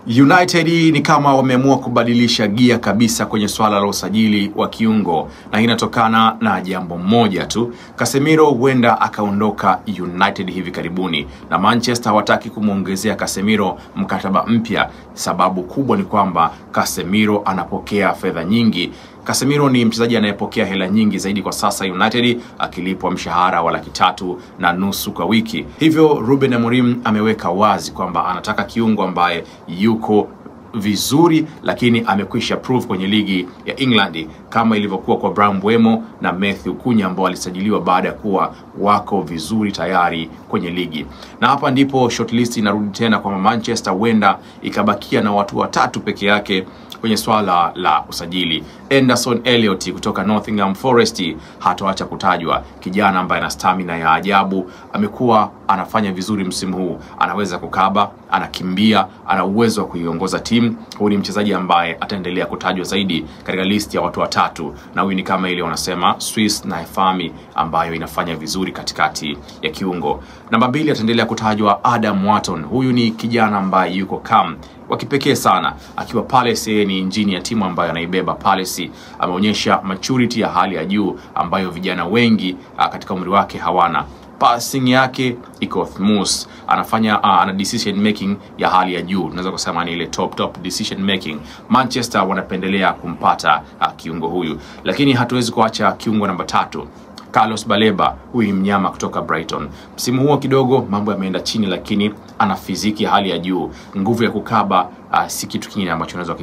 United ni kama wameamua kubadilisha gia kabisa kwenye swala la usajili wa kiungo, na inatokana na jambo moja tu. Casemiro huenda akaondoka United hivi karibuni, na Manchester hawataki kumuongezea Casemiro mkataba mpya. Sababu kubwa ni kwamba Casemiro anapokea fedha nyingi. Casemiro ni mchezaji anayepokea hela nyingi zaidi kwa sasa United, akilipwa mshahara wa $350,000 kwa wiki. Hivyo Ruben Amorim ameweka wazi kwamba anataka kiungo ambaye yuko vizuri, lakini amekwisha prove kwenye ligi ya England, kama ilivyokuwa kwa Bryan Mbeumo na Mathew Cunha ambao walisajiliwa baada ya kuwa wako vizuri tayari kwenye ligi. Na hapa ndipo shortlist inarudi tena kwa Manchester huenda ikabakia na watu watatu peke yake kwenye swala la usajili. Anderson Elliott kutoka Nottingham Forest hatoacha kutajwa. Kijana ambaye ana stamina ya ajabu, amekuwa anafanya vizuri msimu huu, anaweza kukaba, anakimbia, ana uwezo wa kuiongoza timu. Huyu ni mchezaji ambaye ataendelea kutajwa zaidi katika list ya watu watatu, na huyu ni kama ile wanasema Swiss na Fami ambayo inafanya vizuri katikati ya kiungo. Namba 2 ataendelea kutajwa Adam Wharton. Huyu ni kijana ambaye yuko calm wa kipekee sana. Akiwa Palace ni injini ya timu ambayo anaibeba Palace. Ameonyesha maturity ya hali ya juu ambayo vijana wengi katika umri wake hawana. Passing yake iko smooth, anafanya ana decision making ya hali ya juu. Tunaweza kusema ni ile top decision making. Manchester wanapendelea kumpata kiungo huyu, lakini hatuwezi kuacha kiungo namba 3, Carlos Baleba. Huyu ni mnyama kutoka Brighton. Msimu huo kidogo mambo yameenda chini, lakini ana fiziki ya hali ya juu, nguvu ya kukaba. Si kitu kingine ambacho unaweza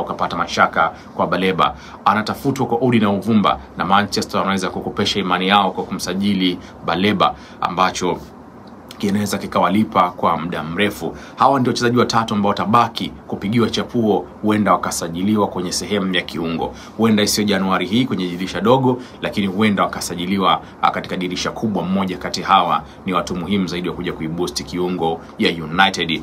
ukapata mashaka kwa Baleba. Anatafutwa kwa udi na uvumba, na Manchester wanaweza kukopesha imani yao kwa kumsajili Baleba, ambacho kinaweza kikawalipa kwa muda mrefu. Hawa ndio wachezaji watatu ambao watabaki kupigiwa chapuo, huenda wakasajiliwa kwenye sehemu ya kiungo. Huenda isiyo Januari hii kwenye dirisha dogo, lakini huenda wakasajiliwa katika dirisha kubwa. Mmoja kati hawa ni watu muhimu zaidi wa kuja kuiboost kiungo ya United.